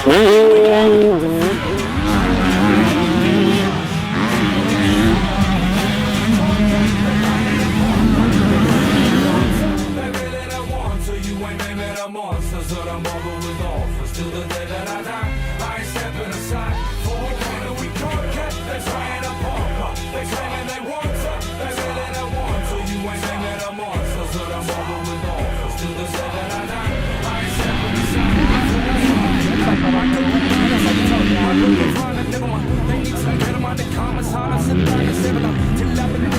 Monsters of the mother with offers till the day that I die. I ain't stepping aside for a corner we can't get. They're trying to pump up. They claiming they want to. They really they want to. You ain't naming the monsters of the mother with offers till the day that I die. I ain't stepping aside for a corner. Never mind. They need some get them on the comments. How I sit down and say below. Till I've been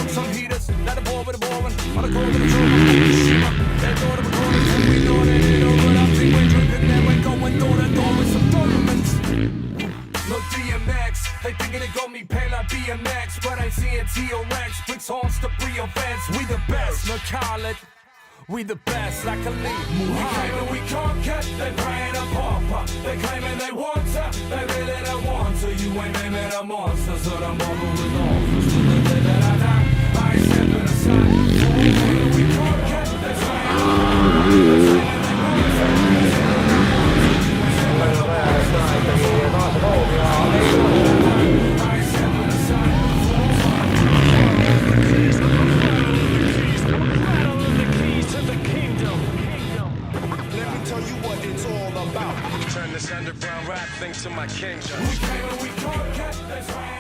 some heaters, not a ball with a ball on the cold with a troll. They're going to record it, we know that they know what I'm thinking. We're drinking, then we're going door to door with some tournaments. No DMX, they thinking they got me pay like BMX, but I see a T-O-Rex, bricks horns to pre events. We the best, no Khaled, we the best, like a lead. We claiming we can't get, they praying a pop. They claiming they want to, they really don't want to. You ain't naming the monsters of the mother with offers till the day that I die. I ain't stepping aside. We claiming we can't get, they praying a pop. Turn this underground rap thing to my kingdom. We can't get, that's right.